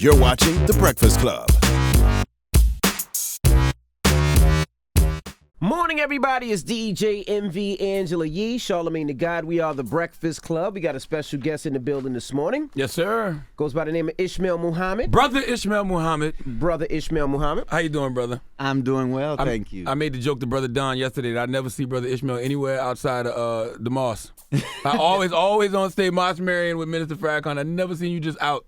You're watching The Breakfast Club. Morning, everybody. It's DJ MV Angela Yee, Charlamagne the God. We are The Breakfast Club. We got a special guest in the building this morning. Yes, sir. Goes by the name of Ishmael Muhammad. Brother Ishmael Muhammad. Brother Ishmael Muhammad. How you doing, brother? I'm doing well, thank you. I made the joke to Brother Don yesterday that I never see Brother Ishmael anywhere outside of the mosque. I always on stage Moss Marion with Minister Farrakhan. I never seen you just out.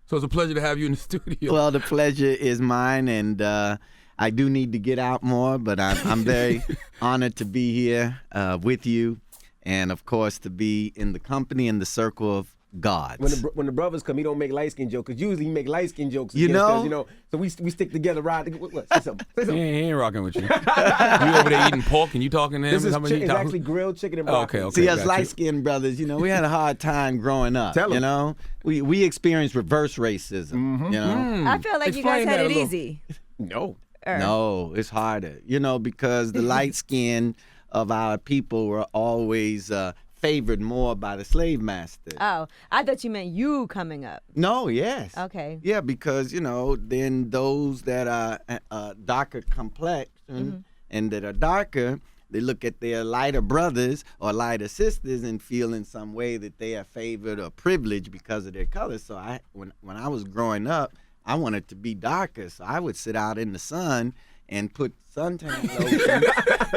So it's a pleasure to have you in the studio. Well, the pleasure is mine, and I do need to get out more, but I'm very honored to be here with you, and of course to be in the company and the circle of gods. When the brothers come, he don't make light skin jokes, because usually he make light skin jokes. You know? So we stick together. Say something. He ain't rocking with you. You over there eating pork and you talking to him? This is actually grilled chicken and broccoli. Okay. See, us light-skinned brothers, we had a hard time growing up. Tell 'em. We experienced reverse racism. I feel like you guys Explain had that it a little. easy. No. No, it's harder. Because the light skin of our people were always favored more by the slave master. Oh, I thought you meant you coming up. No, yes. Okay. Yeah, because, then those that are darker complexion and that are darker, they look at their lighter brothers or lighter sisters and feel in some way that they are favored or privileged because of their color. So when I was growing up, I wanted to be darker, so I would sit out in the sun and put suntan lotion.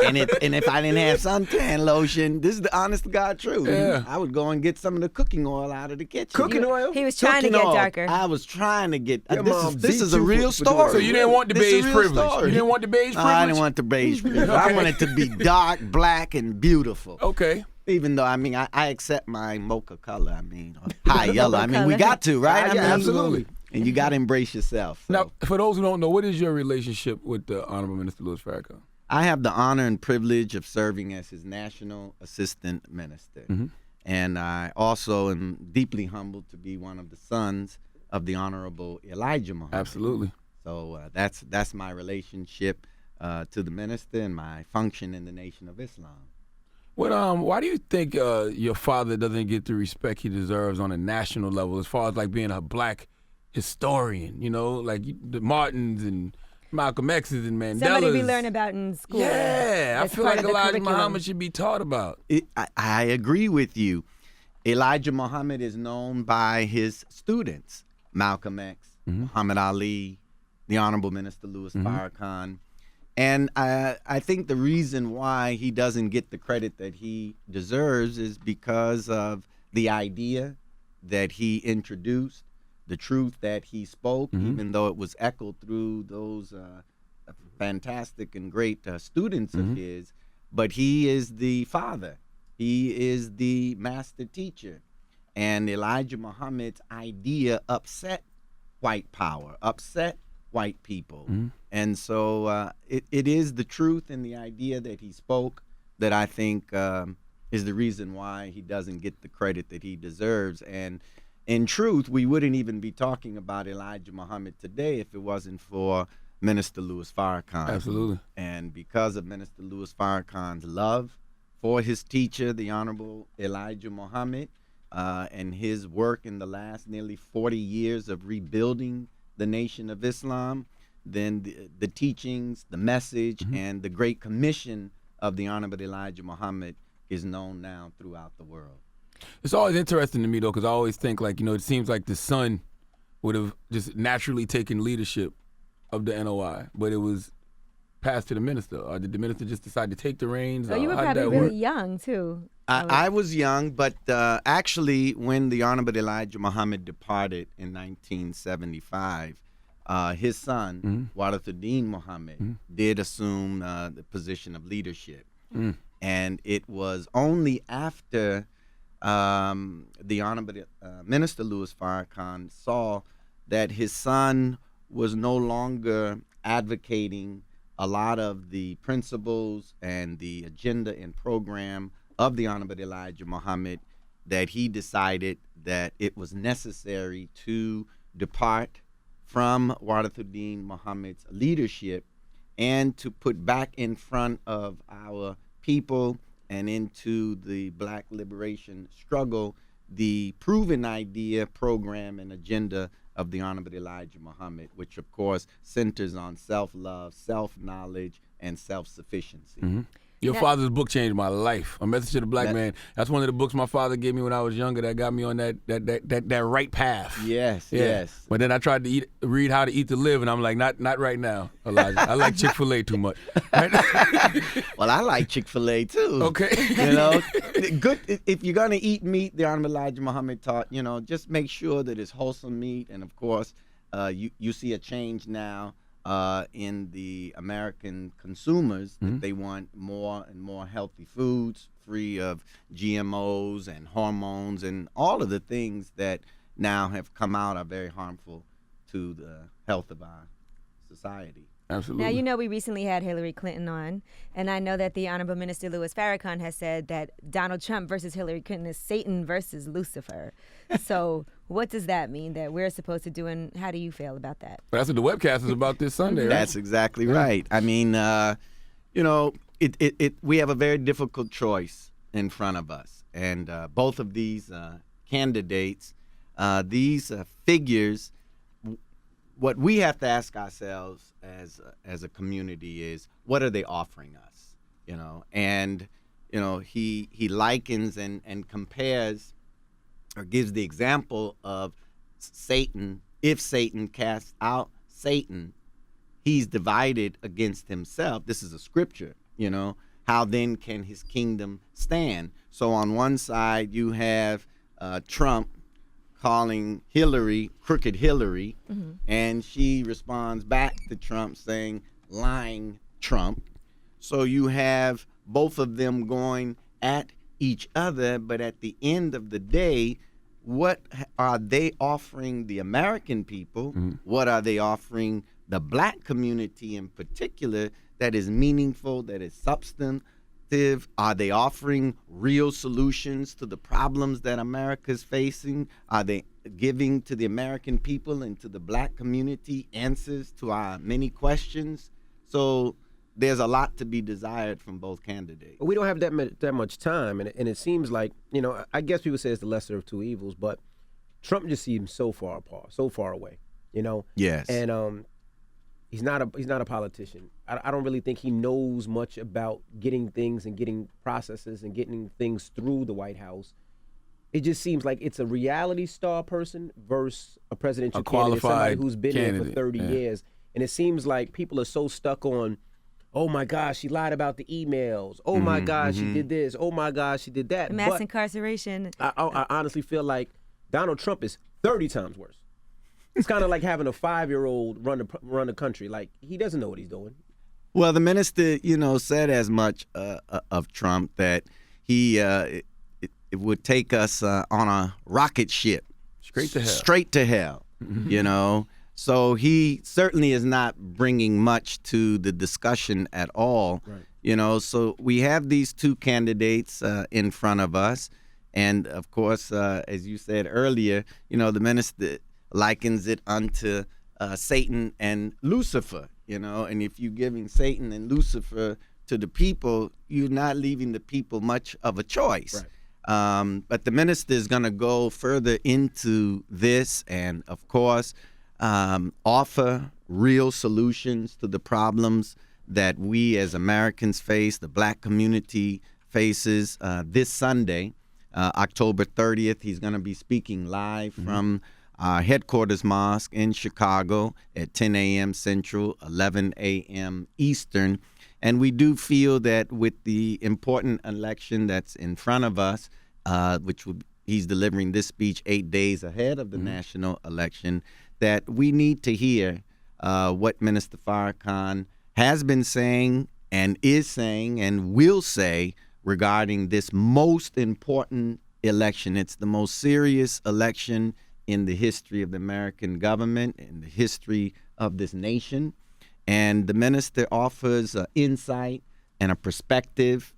and if I didn't have suntan lotion, this is the honest to God truth. Yeah. I would go and get some of the cooking oil out of the kitchen. Cooking oil? He was trying to Cooking get oil. darker. I was trying to get. Your mom This beat is a you real for doing story. So you didn't want the This is beige a real privilege. story. You didn't want the beige No, privilege? I didn't want the beige privilege. I wanted to be dark, black, and beautiful. Okay. Even though, I accept my mocha color, or high yellow. We color. got to, right? Yeah, absolutely. And you got to embrace yourself. So. Now, for those who don't know, what is your relationship with the Honorable Minister Louis Farrakhan? I have the honor and privilege of serving as his National Assistant Minister. And I also am deeply humbled to be one of the sons of the Honorable Elijah Muhammad. Absolutely. So that's my relationship to the minister and my function in the Nation of Islam. Why do you think your father doesn't get the respect he deserves on a national level as far as like being a black historian, like the Martins and Malcolm X's and Mandela's? Somebody we learn about in school. Yeah, I It's feel part like of the Elijah curriculum. Muhammad should be taught about. I agree with you. Elijah Muhammad is known by his students, Malcolm X, Muhammad Ali, the Honorable Minister Louis Farrakhan. And I think the reason why he doesn't get the credit that he deserves is because of the idea that he introduced, the truth that he spoke, even though it was echoed through those fantastic and great students of his. But he is the father. He is the master teacher. And Elijah Muhammad's idea upset white power, upset white people. And so it is the truth and the idea that he spoke that I think is the reason why he doesn't get the credit that he deserves. And in truth, we wouldn't even be talking about Elijah Muhammad today if it wasn't for Minister Louis Farrakhan. Absolutely. And because of Minister Louis Farrakhan's love for his teacher, the Honorable Elijah Muhammad, and his work in the last nearly 40 years of rebuilding the Nation of Islam, then the teachings, the message, and the great commission of the Honorable Elijah Muhammad is known now throughout the world. It's always interesting to me, though, because I always think, it seems like the son would have just naturally taken leadership of the NOI, but it was passed to the minister. Or did the minister just decide to take the reins? So you were How did probably that really work? young, too. I was young, but actually when the Honorable Elijah Muhammad departed in 1975, his son, Warithuddin Muhammad, did assume the position of leadership. And it was only after the Honorable Minister Louis Farrakhan saw that his son was no longer advocating a lot of the principles and the agenda and program of the Honorable Elijah Muhammad, that he decided that it was necessary to depart from Warithuddin Muhammad's leadership and to put back in front of our people and into the black liberation struggle the proven idea, program, and agenda of the Honorable Elijah Muhammad, which of course centers on self-love, self-knowledge, and self-sufficiency. Your Now- father's book changed my life. A Message to the Black Man. That's one of the books my father gave me when I was younger that got me on that right path. Yes, Yeah. yes. But then I tried to read How to Eat to Live, and I'm like, not right now, Elijah. I like Chick-fil-A too much. Well, I like Chick-fil-A too. Okay. You know, good. If you're gonna eat meat, the Honorable Elijah Muhammad taught, just make sure that it's wholesome meat, and of course, you see a change now in the American consumers that they want more and more healthy foods, free of GMOs and hormones, and all of the things that now have come out are very harmful to the health of our society. Absolutely. Now, we recently had Hillary Clinton on, and I know that the Honorable Minister Louis Farrakhan has said that Donald Trump versus Hillary Clinton is Satan versus Lucifer. So what does that mean that we're supposed to do, and how do you feel about that? But that's what the webcast is about this Sunday, right? That's exactly right. I mean, we have a very difficult choice in front of us, and both of these candidates, these figures, what we have to ask ourselves as a community is, what are they offering us? And he likens and compares, or gives the example of Satan. If Satan casts out Satan, he's divided against himself. This is a scripture, How then can his kingdom stand? So on one side, you have Trump calling Hillary Crooked Hillary, and she responds back to Trump saying, lying Trump. So you have both of them going at each other, but at the end of the day, what are they offering the American people? What are they offering the black community in particular that is meaningful, that is substantive? Are they offering real solutions to the problems that America is facing? Are they giving to the American people and to the black community answers to our many questions? So there's a lot to be desired from both candidates. We don't have that much time, and it seems like, I guess people say it's the lesser of two evils, but Trump just seems so far apart, so far away, Yes. And he's not a politician. I don't really think he knows much about getting things and getting processes and getting things through the White House. It just seems like it's a reality star person versus a presidential candidate, somebody who's been there for 30 years. And it seems like people are so stuck on, oh my gosh, she lied about the emails. Oh my gosh, she did this. Oh my gosh, she did that. Mass But incarceration. I honestly feel like Donald Trump is 30 times worse. It's kind of like having a 5-year-old run the country. Like, he doesn't know what he's doing. Well, the minister, said as much of Trump that he it would take us on a rocket ship Straight to hell. Straight to hell. So he certainly is not bringing much to the discussion at all. Right. So we have these two candidates in front of us, and of course, as you said earlier, the minister likens it unto Satan and Lucifer, and if you're giving Satan and Lucifer to the people, you're not leaving the people much of a choice. Right. But the minister is going to go further into this and, of course, offer real solutions to the problems that we as Americans face, the black community faces. This Sunday, October 30th, he's going to be speaking live from our headquarters mosque in Chicago at 10 a.m. Central, 11 a.m. Eastern. And we do feel that with the important election that's in front of us, he's delivering this speech 8 days ahead of the national election, that we need to hear what Minister Farrakhan has been saying and is saying and will say regarding this most important election. It's the most serious election in the history of the American government, in the history of this nation. And the minister offers insight and a perspective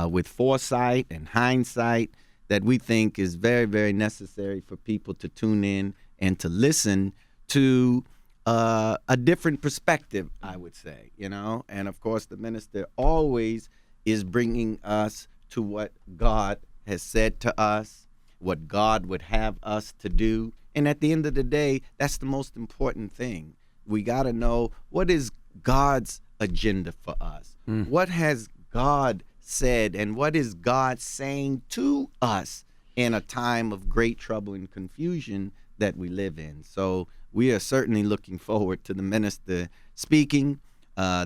with foresight and hindsight that we think is very, very necessary for people to tune in and to listen to a different perspective, I would say, And of course, the minister always is bringing us to what God has said to us what God would have us to do. And at the end of the day, that's the most important thing. We got to know, what is God's agenda for us? What has God said, and what is God saying to us in a time of great trouble and confusion that we live in? So we are certainly looking forward to the minister speaking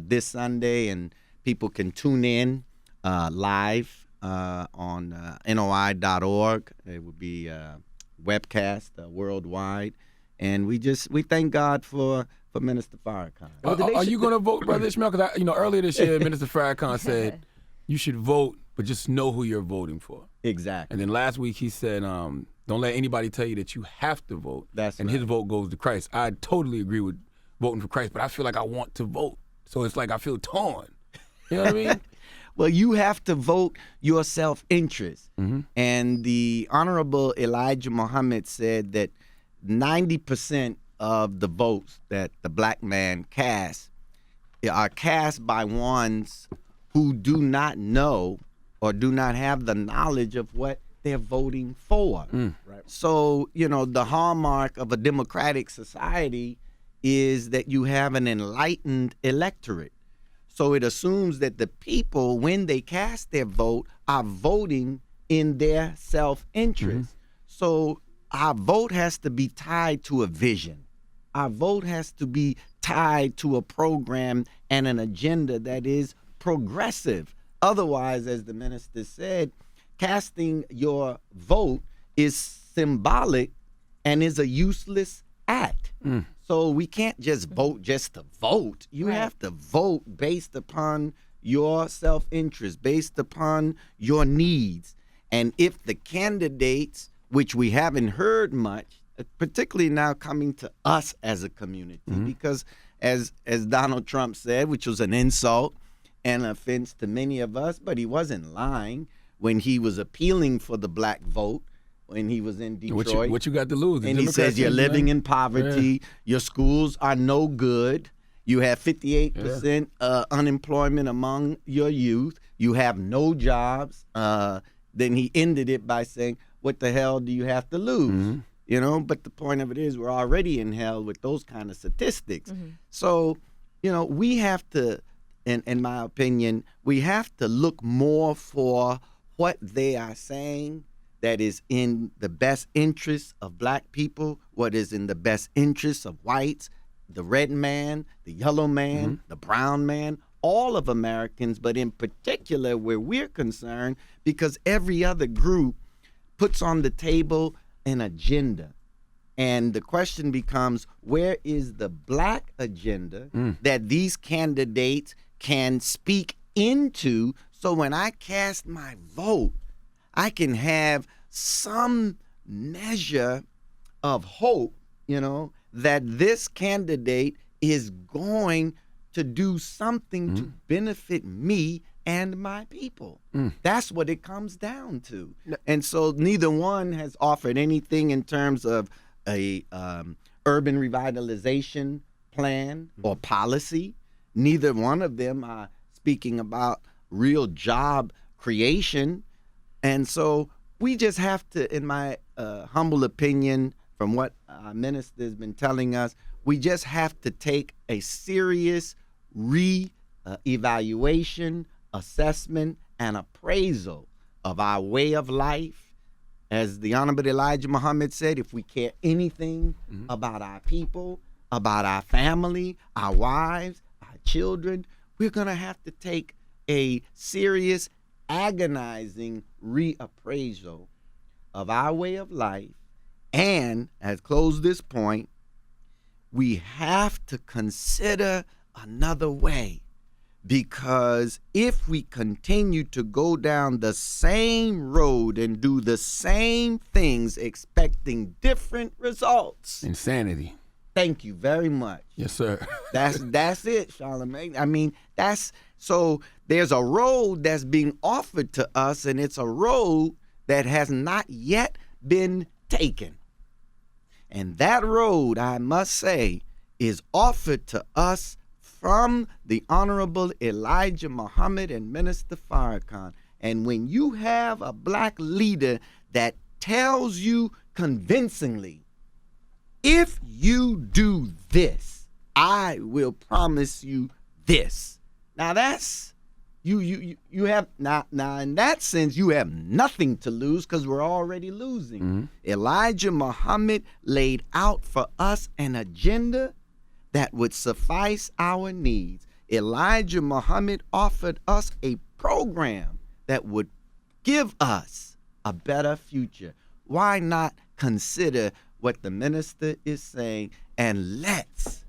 this Sunday, and people can tune in live on NOI.org. It will be webcast worldwide, and we thank God for Minister Farrakhan. Are you going to vote, Brother Ishmael? Because earlier this year, Minister Farrakhan said you should vote, but just know who you're voting for. Exactly. And then last week he said, don't let anybody tell you that you have to vote. That's and right. his vote goes to Christ. I totally agree with voting for Christ, but I feel like I want to vote. So it's like I feel torn. You know what I mean? Well, you have to vote your self-interest. And the Honorable Elijah Muhammad said that 90% of the votes that the black man casts are cast by ones who do not know or do not have the knowledge of what they're voting for. Right. So, the hallmark of a democratic society is that you have an enlightened electorate. So it assumes that the people, when they cast their vote, are voting in their self-interest. So our vote has to be tied to a vision. Our vote has to be tied to a program and an agenda that is progressive. Otherwise, as the minister said, casting your vote is symbolic and is a useless act. So we can't just vote just to vote. You have to vote based upon your self-interest, based upon your needs. And if the candidates, which we haven't heard much, particularly now coming to us as a community, because as Donald Trump said, which was an insult and offense to many of us, but he wasn't lying when he was appealing for the black vote when he was in Detroit. What you got to lose? And he says you're living in poverty, your schools are no good, you have 58% unemployment among your youth, you have no jobs. Then he ended it by saying, what the hell do you have to lose? But the point of it is we're already in hell with those kind of statistics. So, we have to, in my opinion, we have to look more for what they are saying that is in the best interests of black people, what is in the best interests of whites, the red man, the yellow man, the brown man, all of Americans, but in particular where we're concerned, because every other group puts on the table an agenda. And the question becomes, where is the black agenda that these candidates can speak into, so when I cast my vote, I can have some measure of hope, that this candidate is going to do something to benefit me and my people. That's what it comes down to. And so neither one has offered anything in terms of a urban revitalization plan or policy. Neither one of them are speaking about real job creation. And so we just have to, in my humble opinion, from what our minister has been telling us, we just have to take a serious evaluation, assessment, and appraisal of our way of life. As the Honorable Elijah Muhammad said, if we care anything about our people, about our family, our wives, our children, we're going to have to take a serious, agonizing reappraisal of our way of life. And, as close this point, we have to consider another way, because if we continue to go down the same road and do the same things expecting different results, Insanity. Thank you very much. Yes, sir. That's it, Charlemagne. I mean, so there's a road that's being offered to us, and it's a road that has not yet been taken. And that road, I must say, is offered to us from the Honorable Elijah Muhammad and Minister Farrakhan. And when you have a black leader that tells you convincingly, if you do this, I will promise you this. Now that's you have now in that sense you have nothing to lose because we're already losing. Mm-hmm. Elijah Muhammad laid out for us an agenda that would suffice our needs. Elijah Muhammad offered us a program that would give us a better future. Why not consider what the minister is saying and let's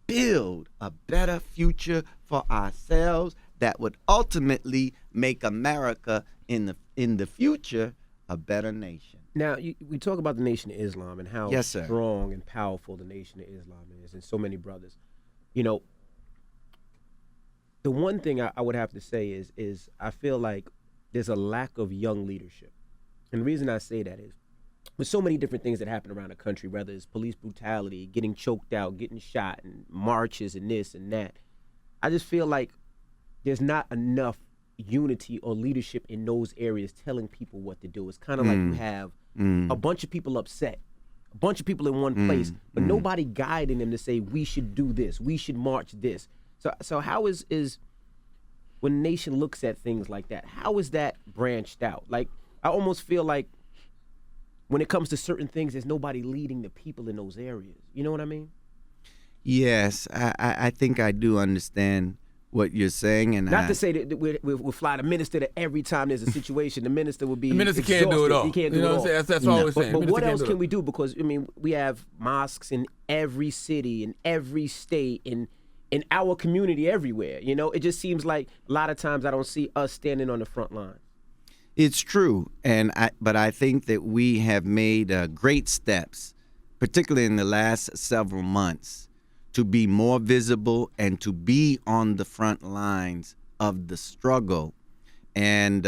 build a better future for ourselves that would ultimately make America in the future a better nation. Now, we talk about the Nation of Islam and how Yes, sir. strong and powerful the Nation of Islam is, and so many brothers. You know, the one thing I would have to say is I feel like there's a lack of young leadership. And the reason I say that is with so many different things that happen around the country, whether it's police brutality, getting choked out, getting shot, and marches and this and that, I just feel like there's not enough unity or leadership in those areas telling people what to do. It's kind of like you have a bunch of people upset, a bunch of people in one place, but nobody guiding them to say, we should do this, we should march this. So how is when the nation looks at things like that, how is that branched out? Like, I almost feel like when it comes to certain things, there's nobody leading the people in those areas. You know what I mean? Yes, I think I do understand what you're saying, and not to say that we'll fly the minister to every time there's a situation. The minister would be The minister exhausted. can't do it all. He can't do You know it what all. I'm saying? That's what I was saying. But Minister what can't else do it can all. we do? Because I mean, we have mosques in every city, in every state, in our community, everywhere. You know, it just seems like a lot of times I don't see us standing on the front line. it's true, but I think that we have made great steps, particularly in the last several months, to be more visible and to be on the front lines of the struggle. And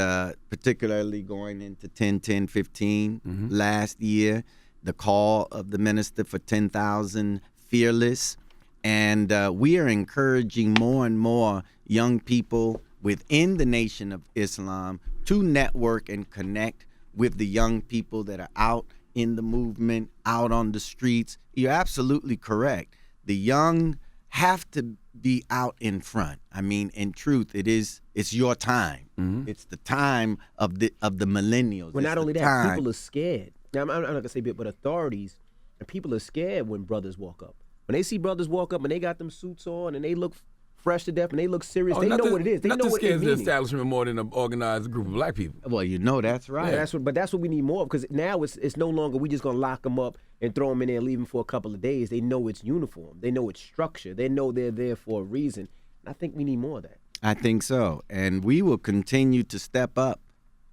particularly going into 10-10-15 last year, the call of the minister for 10,000 fearless. And we are encouraging more and more young people within the Nation of Islam to network and connect with the young people that are out in the movement, out on the streets. You're absolutely correct. The young have to be out in front. I mean, in truth, it's your time. It's the time of the millennials. Well, It's not the only that, time. people are scared. Now, I'm not gonna say bit, but authorities and people are scared when brothers walk up. When they see brothers walk up and they got them suits on and they look fresh to death and they look serious, they know what it is. They know what it scares the means. establishment more than an organized group of black people. Well, you know that's right. Yeah, that's what we need more of, because now it's no longer we just gonna lock them up and throw them in there and leave them for a couple of days. They know it's uniform. They know it's structure. They know they're there for a reason. And I think we need more of that. I think so. And we will continue to step up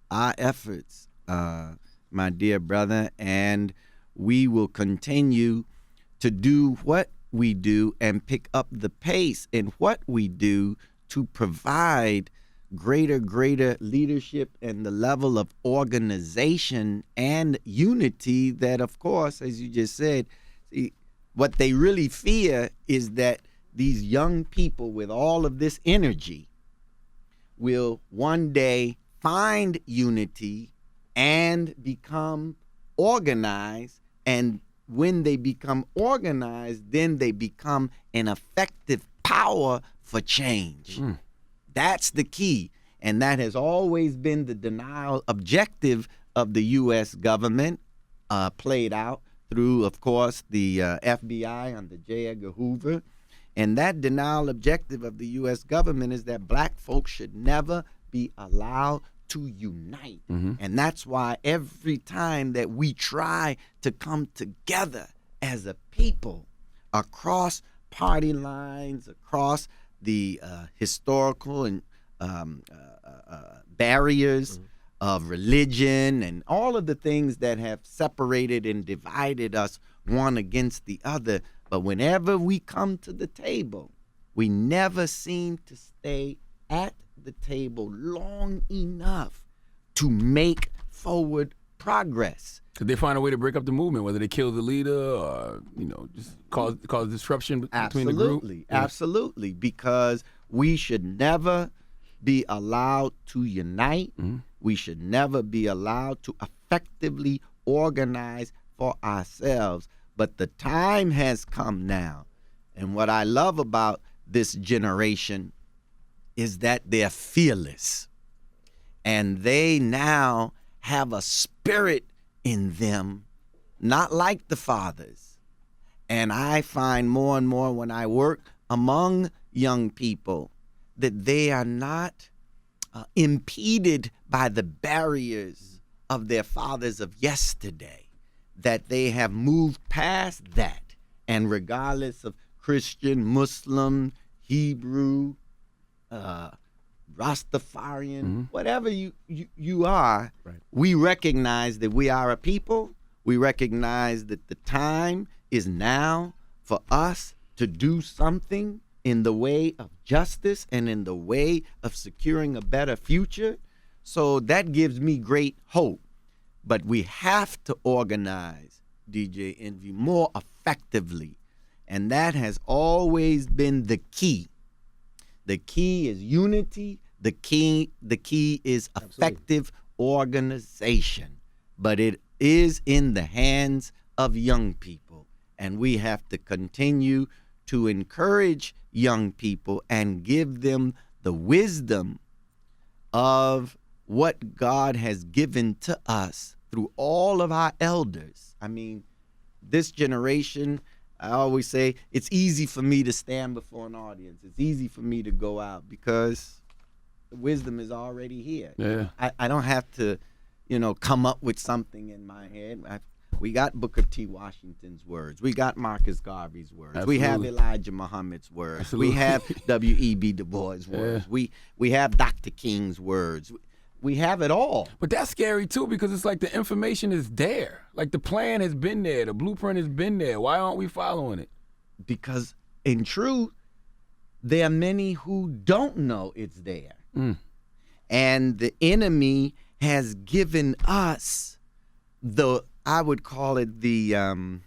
our efforts, my dear brother, and we will continue to do what we do and pick up the pace in what we do to provide greater leadership and the level of organization and unity that, of course, as you just said, what they really fear is that these young people with all of this energy will one day find unity and become organized, and when they become organized, then they become an effective power for change. That's the key, and that has always been the denial objective of the U.S. government, played out through, of course, the FBI under J. Edgar Hoover. And that denial objective of the U.S. government is that black folks should never be allowed to unite. And that's why every time that we try to come together as a people across party lines, across the historical and barriers of religion and all of the things that have separated and divided us one against the other, but whenever we come to the table, we never seem to stay at the table long enough to make forward progress. Could they find a way to break up the movement, whether they kill the leader or, just cause disruption between the group? Absolutely, because we should never be allowed to unite. We should never be allowed to effectively organize for ourselves. But the time has come now. And what I love about this generation is that they're fearless. And they now have a spirit in them, not like the fathers. And I find more and more when I work among young people that they are not impeded by the barriers of their fathers of yesterday, that they have moved past that. And regardless of Christian, Muslim, Hebrew, Rastafarian, whatever you are, Right. we recognize that we are a people. We recognize that the time is now for us to do something in the way of justice and in the way of securing a better future. So that gives me great hope. But we have to organize, DJ Envy, more effectively. And that has always been the key. The key is unity. The key is effective organization. But it is in the hands of young people. And we have to continue to encourage young people and give them the wisdom of what God has given to us through all of our elders. I mean, this generation, I always say, it's easy for me to stand before an audience. It's easy for me to go out because the wisdom is already here. Yeah. I don't have to, come up with something in my head. We got Booker T. Washington's words. We got Marcus Garvey's words. Absolutely. We have Elijah Muhammad's words. Absolutely. We have W.E.B. Du Bois' words. Yeah. We have Dr. King's words. We have it all. But that's scary too, because it's like the information is there. Like the plan has been there. The blueprint has been there. Why aren't we following it? Because in truth, there are many who don't know it's there. And the enemy has given us I would call it the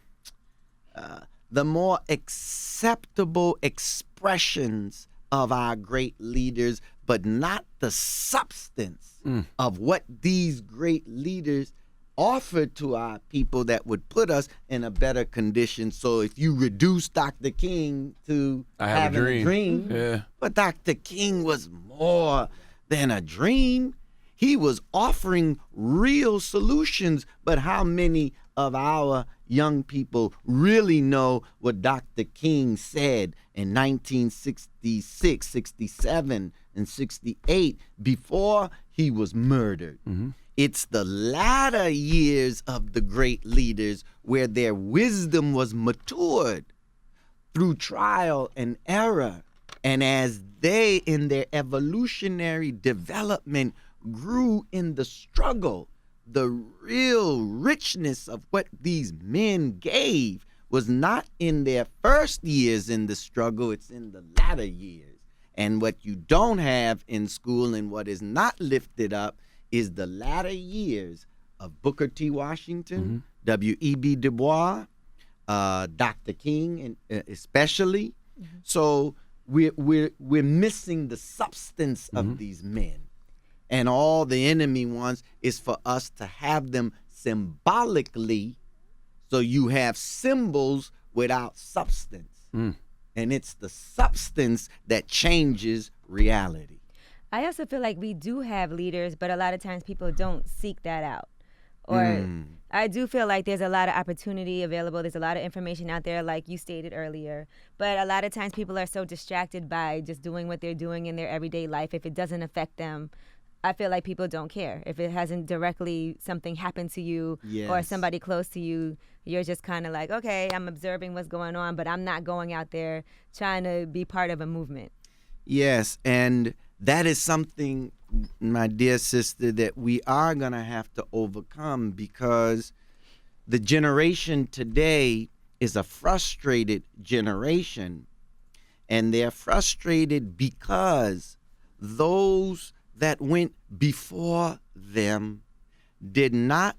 more acceptable expressions of our great leaders, but not the substance of what these great leaders offered to our people that would put us in a better condition. So if you reduce Dr. King to having a dream, Yeah. but Dr. King was more than a dream. He was offering real solutions, but how many of our young people really know what Dr. King said in 1966, 67, and 68 before he was murdered? It's the latter years of the great leaders where their wisdom was matured through trial and error. And as they, in their evolutionary development, grew in the struggle, the real richness of what these men gave was not in their first years in the struggle, it's in the latter years. And what you don't have in school and what is not lifted up is the latter years of Booker T. Washington, W.E.B. Du Bois, Dr. King, and especially. So we're missing the substance of these men. And all the enemy wants is for us to have them symbolically, so you have symbols without substance. And it's the substance that changes reality. I also feel like we do have leaders, but a lot of times people don't seek that out. Or I do feel like there's a lot of opportunity available. There's a lot of information out there, like you stated earlier. But a lot of times people are so distracted by just doing what they're doing in their everyday life. If it doesn't affect them, I feel like people don't care. If it hasn't directly something happened to you or somebody close to you, you're just kind of like, okay, I'm observing what's going on, but I'm not going out there trying to be part of a movement. Yes, and that is something, my dear sister, that we are going to have to overcome, because the generation today is a frustrated generation, and they're frustrated because those that went before them did not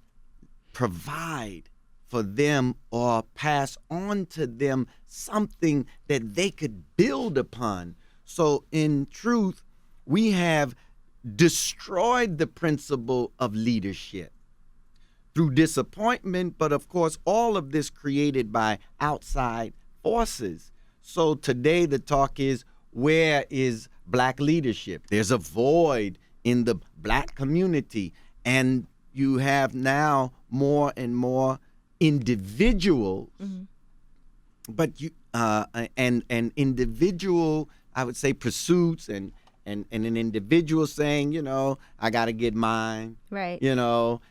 provide for them or pass on to them something that they could build upon. So in truth, we have destroyed the principle of leadership through disappointment, but of course, all of this created by outside forces. So today the talk is, where is black leadership? There's a void in the black community, and you have now more and more individuals, but you and individual, I would say, pursuits and an individual saying, you know, I got to get mine, Right. you know,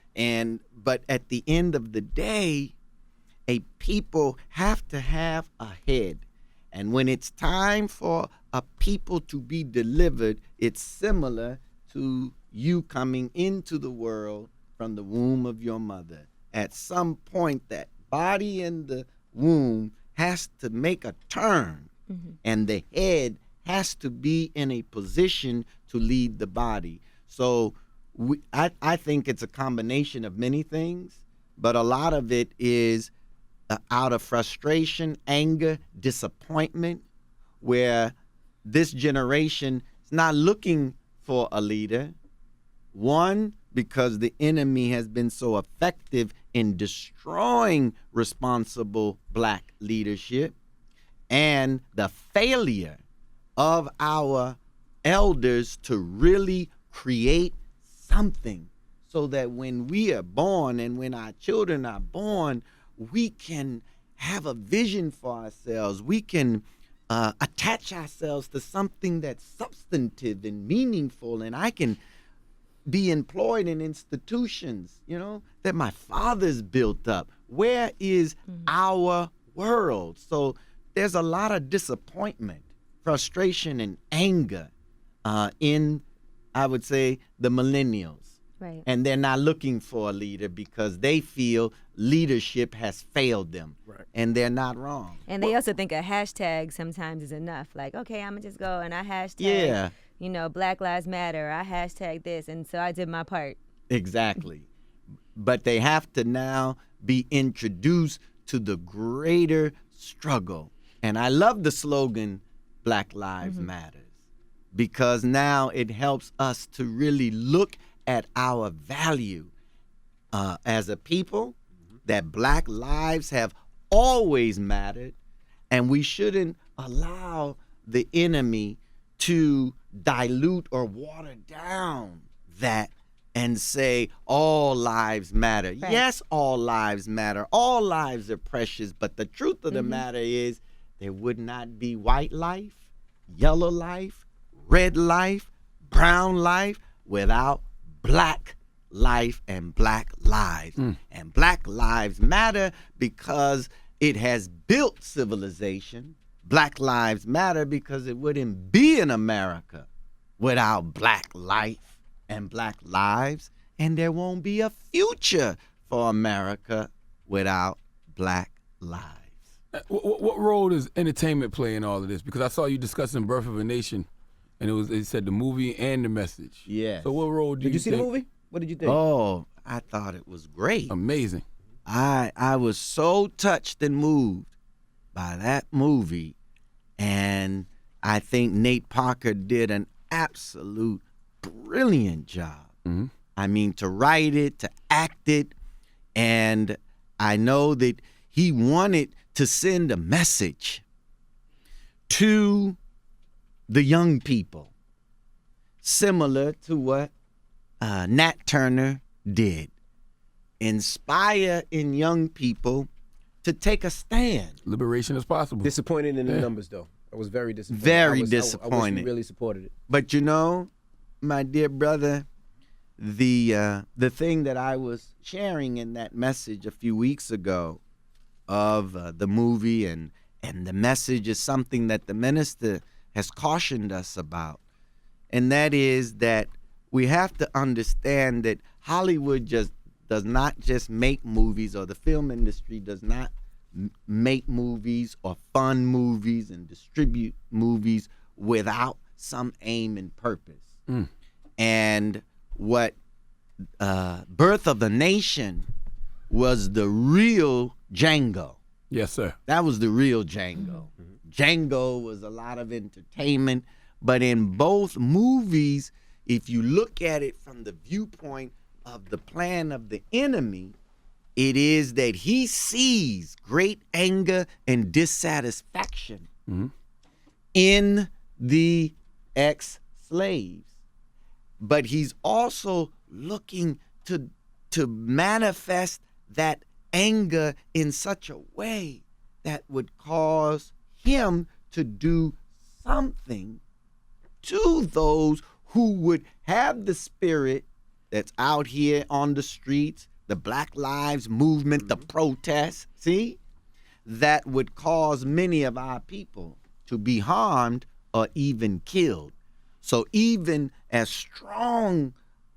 but at the end of the day, a people have to have a head. And when it's time for a people to be delivered, it's similar to you coming into the world from the womb of your mother. At some point, that body in the womb has to make a turn, and the head has to be in a position to lead the body. So I think it's a combination of many things, but a lot of it is out of frustration, anger, disappointment, where this generation is not looking for a leader. One, because the enemy has been so effective in destroying responsible black leadership, and the failure of our elders to really create something so that when we are born and when our children are born, we can have a vision for ourselves. We can attach ourselves to something that's substantive and meaningful, and I can be employed in institutions, you know, that my father's built up. Where is our world? So there's a lot of disappointment, frustration, and anger in, I would say, the millennials. Right. And they're not looking for a leader because they feel leadership has failed them. Right. And they're not wrong. And they also think a hashtag sometimes is enough. Like, okay, I'm going to just go and I hashtag, Yeah. you know, Black Lives Matter. I hashtag this. And so I did my part. Exactly. But they have to now be introduced to the greater struggle. And I love the slogan, Black Lives Matters, because now it helps us to really look at our value as a people, that black lives have always mattered, and we shouldn't allow the enemy to dilute or water down that and say all lives matter. Right. Yes, all lives matter. All lives are precious, but the truth of the matter is there would not be white life, yellow life, red life, brown life without black life and black lives. And black lives matter because it has built civilization. Black lives matter because it wouldn't be in America without black life and black lives. And there won't be a future for America without black lives. What role does entertainment play in all of this? Because I saw you discussing Birth of a Nation, and it said the movie and the message. Yes. So what role do Did you see the think? movie? What did you think? Oh, I thought it was great. Amazing. I was so touched and moved by that movie, and I think Nate Parker did an absolute brilliant job. I mean, to write it, to act it, and I know that he wanted to send a message to the young people, similar to what Nat Turner did. Inspire in young people to take a stand. Liberation is possible. Disappointed in the numbers, though. I was very disappointed. Very I wish disappointed. you really supported it. But you know, my dear brother, the thing that I was sharing in that message a few weeks ago of the movie and the message is something that the minister has cautioned us about. And that is that we have to understand that Hollywood just does not just make movies, or the film industry does not make movies or fund movies and distribute movies without some aim and purpose. And what Birth of a Nation was the real Django. Yes, sir. That was the real Django. Django was a lot of entertainment, but in both movies, if you look at it from the viewpoint of the plan of the enemy, It is that he sees great anger and dissatisfaction in the ex-slaves. But he's also looking to manifest that anger in such a way that would cause him to do something to those who would have the spirit that's out here on the streets, the Black Lives Movement, the protests, see, that would cause many of our people to be harmed or even killed. So even as strong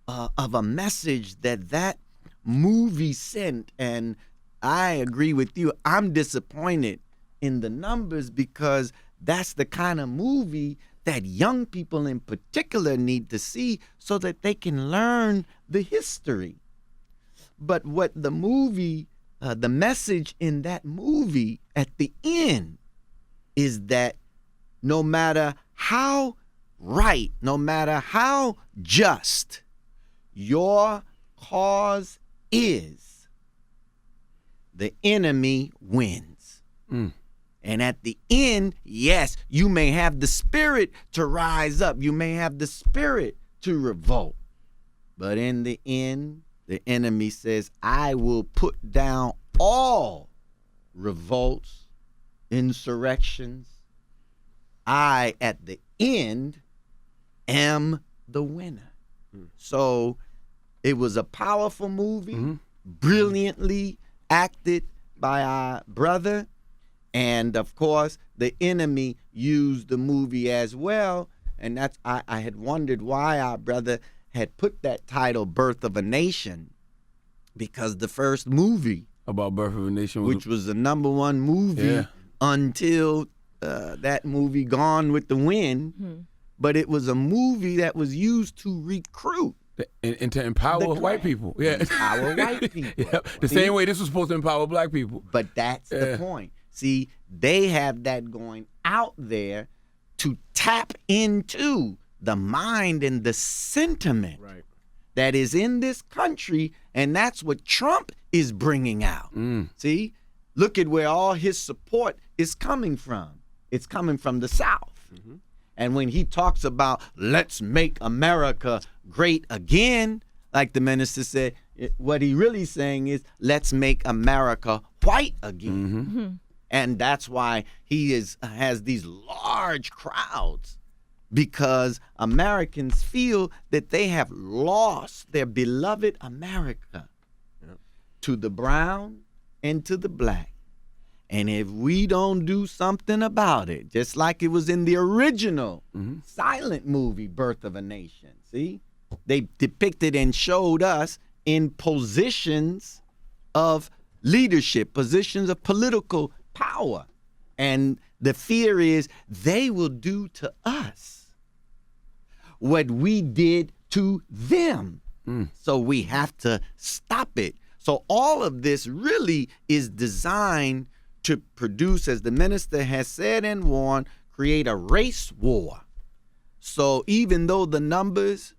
of a message that movie sent, and I agree with you, I'm disappointed in the numbers because that's the kind of movie that young people in particular need to see so that they can learn the history. But what the movie, the message in that movie at the end is that no matter how right, no matter how just your cause is, the enemy wins. And at the end, yes, you may have the spirit to rise up. You may have the spirit to revolt. But in the end, the enemy says, I will put down all revolts, insurrections. I, at the end, am the winner. So it was a powerful movie, brilliantly acted by our brother. And of course, the enemy used the movie as well. And that's I had wondered why our brother had put that title, Birth of a Nation, because the first movie About Birth of a Nation, which was the #1 movie until that movie Gone with the Wind. But it was a movie that was used to recruit. And to empower white people. Yeah. Empower white people. The same way this was supposed to empower black people. But that's the point. See, they have that going out there to tap into the mind and the sentiment that is in this country, and that's what Trump is bringing out. See, look at where all his support is coming from. It's coming from the South. And when he talks about let's make America great again, like the minister said, what he really saying is let's make America white again. And that's why he has these large crowds, because Americans feel that they have lost their beloved America to the brown and to the black. And if we don't do something about it, just like it was in the original silent movie, Birth of a Nation, see? They depicted and showed us in positions of leadership, positions of political power. And the fear is they will do to us what we did to them. So we have to stop it. So all of this really is designed to produce, as the minister has said and warned, create a race war. So even though the numbers,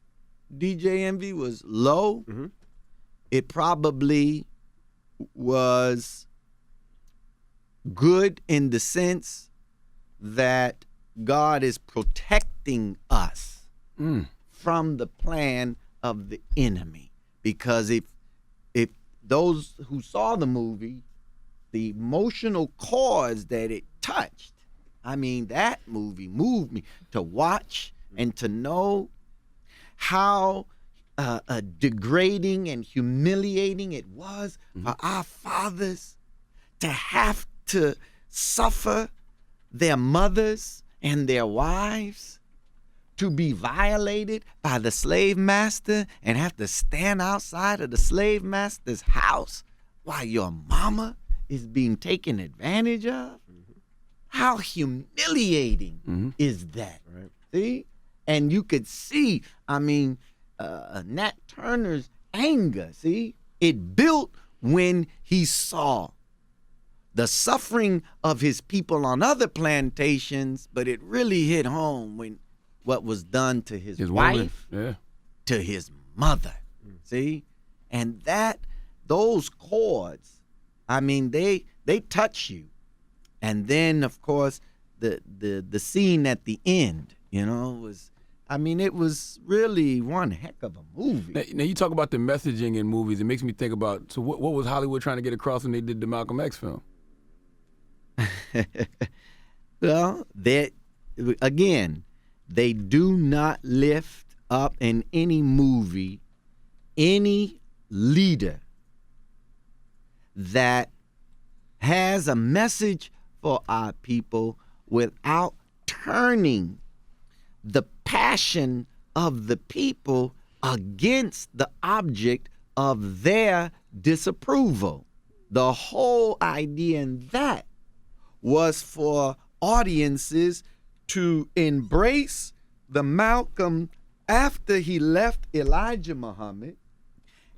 DJ Envy, was low, it probably was good in the sense that God is protecting us from the plan of the enemy. Because if those who saw the movie, the emotional chords that it touched, I mean, that movie moved me to watch and to know how degrading and humiliating it was for our fathers to have to suffer their mothers and their wives, to be violated by the slave master and have to stand outside of the slave master's house while your mama is being taken advantage of. How humiliating is that? See? And you could see, I mean, Nat Turner's anger, see? It built when he saw the suffering of his people on other plantations, but it really hit home when what was done to his wife, to his mother, see? And that those chords, I mean, they touch you. And then, of course, the scene at the end, was, I mean, it was really one heck of a movie. Now you talk about the messaging in movies. It makes me think about, so what was Hollywood trying to get across when they did the Malcolm X film? Well, they do not lift up in any movie any leader that has a message for our people without turning the passion of the people against the object of their disapproval. The whole idea in that was for audiences to embrace the Malcolm after he left Elijah Muhammad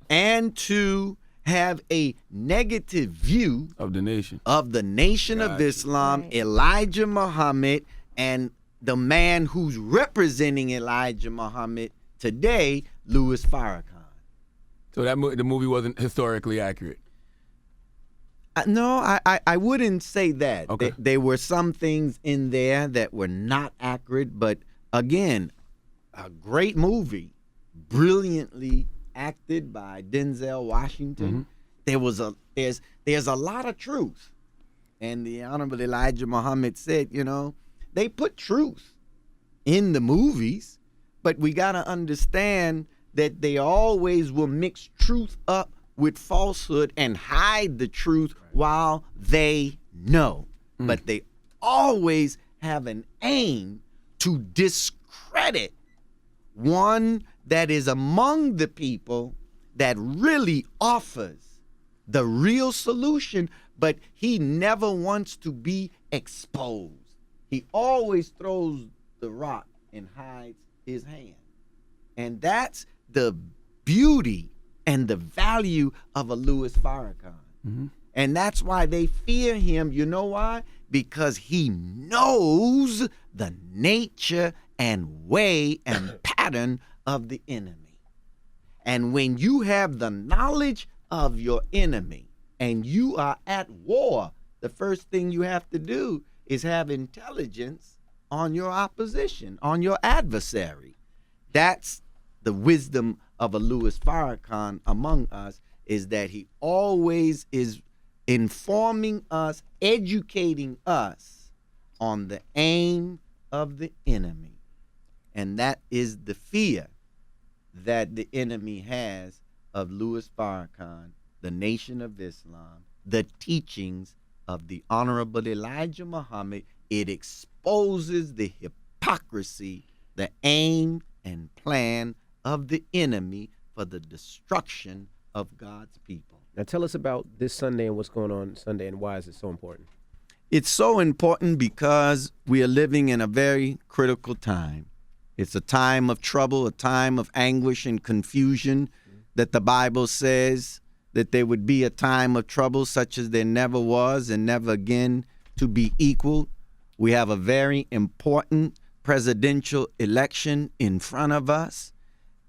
and to have a negative view Of the nation. of the Nation of Gotcha. Islam, Right. Elijah Muhammad, and the man who's representing Elijah Muhammad today, Louis Farrakhan. So the movie wasn't historically accurate. No, I wouldn't say that. Okay. There were some things in there that were not accurate, but again, a great movie, brilliantly acted by Denzel Washington. There's a lot of truth, and the Honorable Elijah Muhammad said, they put truth in the movies, but we got to understand that they always will mix truth up with falsehood and hide the truth while they know. But they always have an aim to discredit one that is among the people that really offers the real solution, but he never wants to be exposed. He always throws the rock and hides his hand. And that's the beauty and the value of a Louis Farrakhan. And that's why they fear him. You know why? Because he knows the nature and way and pattern of the enemy. And when you have the knowledge of your enemy and you are at war, the first thing you have to do is have intelligence on your opposition, on your adversary. That's the wisdom of a Louis Farrakhan among us, is that he always is informing us, educating us on the aim of the enemy. And that is the fear that the enemy has of Louis Farrakhan, the Nation of Islam, the teachings of the Honorable Elijah Muhammad. It exposes the hypocrisy, the aim and plan of the enemy for the destruction of God's people. Now tell us about this Sunday and what's going on Sunday and why is it so important? It's so important because we are living in a very critical time. It's a time of trouble, a time of anguish and confusion, that the Bible says that there would be a time of trouble such as there never was and never again to be equaled. We have a very important presidential election in front of us,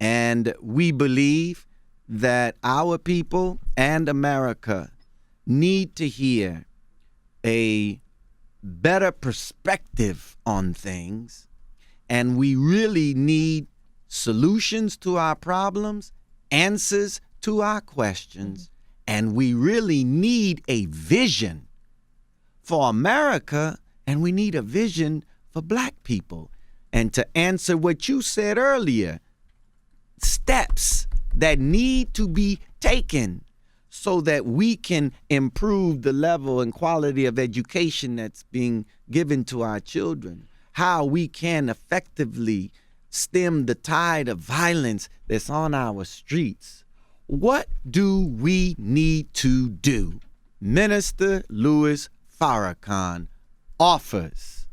and we believe that our people and America need to hear a better perspective on things, and we really need solutions to our problems, answers to our questions, and we really need a vision for America, and we need a vision for Black people. And to answer what you said earlier, steps that need to be taken so that we can improve the level and quality of education that's being given to our children, how we can effectively stem the tide of violence that's on our streets. What do we need to do? Minister Louis Farrakhan offers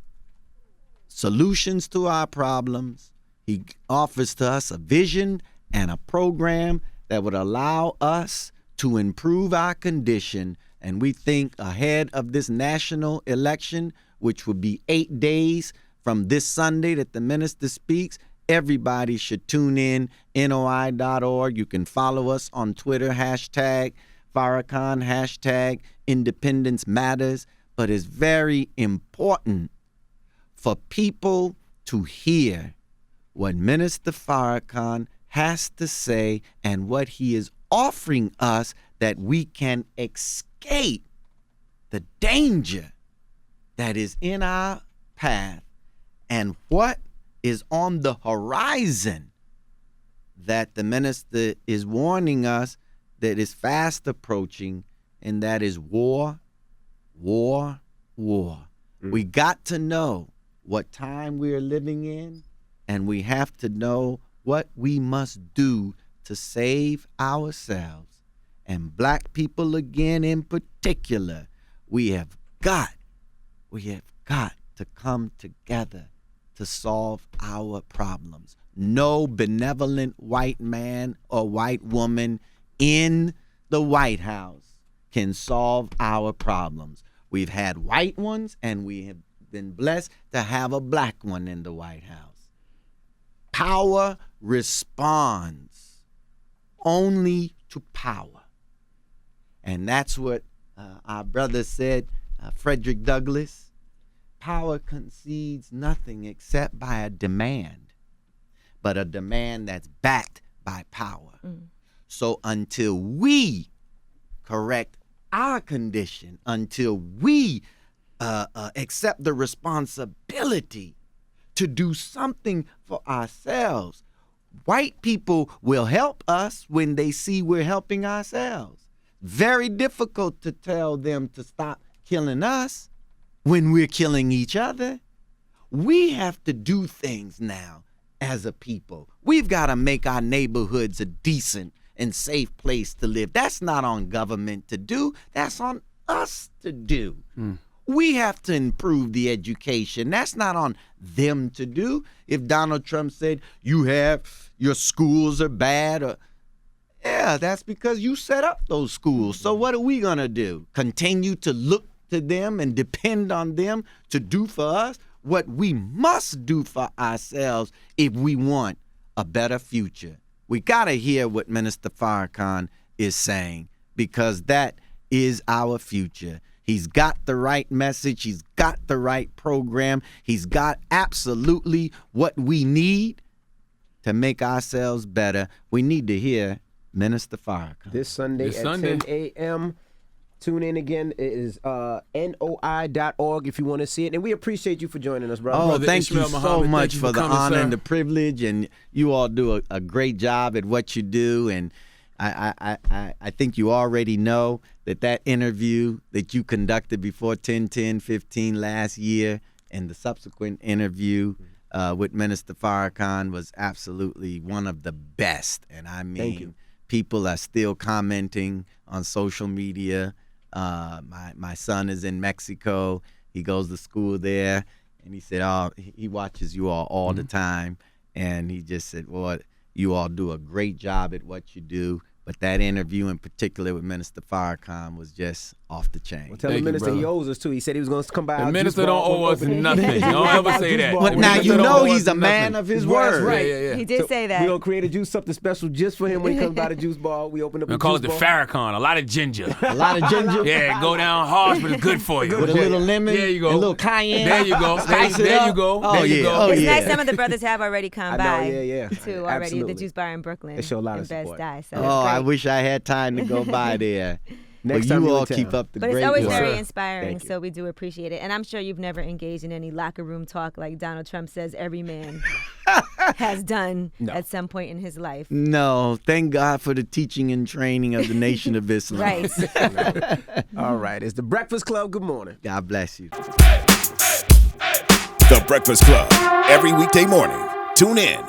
solutions to our problems. He offers to us a vision and a program that would allow us to improve our condition. And we think ahead of this national election, which will be 8 days from this Sunday that the minister speaks, everybody should tune in, NOI.org. You can follow us on Twitter, hashtag Farrakhan, hashtag Independence Matters, but it's very important for people to hear what Minister Farrakhan has to say and what he is offering us, that we can escape the danger that is in our path and what is on the horizon that the minister is warning us that is fast approaching, and that is war, war, war. We got to know what time we are living in, and we have to know what we must do to save ourselves. And black people, again in particular, we have got to come together to solve our problems. No benevolent white man or white woman in the White House can solve our problems. We've had white ones, and we have been blessed to have a black one in the White House. Power responds only to power. And that's what our brother said, Frederick Douglass. Power concedes nothing except by a demand, but a demand that's backed by power. So until we correct our condition, until we accept the responsibility to do something for ourselves, white people will help us when they see we're helping ourselves. Very difficult to tell them to stop killing us when we're killing each other. We have to do things now as a people. We've got to make our neighborhoods a decent and safe place to live. That's not on government to do. That's on us to do. We have to improve the education. That's not on them to do. If Donald Trump said your schools are bad, yeah, that's because you set up those schools. So what are we going to do? Continue to look to them and depend on them to do for us what we must do for ourselves if we want a better future. We got to hear what Minister Farrakhan is saying, because that is our future. He's got the right message. He's got the right program. He's got absolutely what we need to make ourselves better. We need to hear Minister Farrakhan. This Sunday at 10 a.m. Tune in again. It is NOI.org if you want to see it. And we appreciate you for joining us, brother. Oh, thank you Ishmael so Muhammad, much thank you for the coming, honor sir. and the privilege. And you all do a great job at what you do. And I think you already know that interview that you conducted before 10/10/15 last year and the subsequent interview with Minister Farrakhan was absolutely one of the best. And I mean, people are still commenting on social media. My son is in Mexico. He goes to school there, and he said, he watches you all the time. And he just said, well, you all do a great job at what you do. But that interview in particular with Minister Farrakhan was just off the chain. Well, tell the minister he owes us too. He said he was going to come by. The minister don't owe us nothing. Don't ever say that. But now you know he's a man of his word. Right. Yeah. He did say that. We're going to create a juice, something special just for him when he comes by the juice bar. We open up We'll a call juice it the bar. Farrakhan. A lot of ginger. A lot of ginger. Yeah, go down harsh, but it's good for you. With a little lemon. There you go. And a little cayenne. There you go. Spice it There up. you go. Oh, There you yeah. go. Oh, It's yeah. nice some of the brothers have already come I know, by. yeah. To already Absolutely. the juice bar in Brooklyn. They show a lot in of Best support. Eye, so Oh, it's I great. wish I had time to go by there. Next But time you you're all in keep town. up the But great it's always work. very inspiring, Thank you. so we do appreciate it. And I'm sure you've never engaged in any locker room talk like Donald Trump says every man has done at some point in his life. No, thank God for the teaching and training of the Nation of Islam. Right. All right. It's the Breakfast Club. Good morning. God bless you. The Breakfast Club. Every weekday morning. Tune in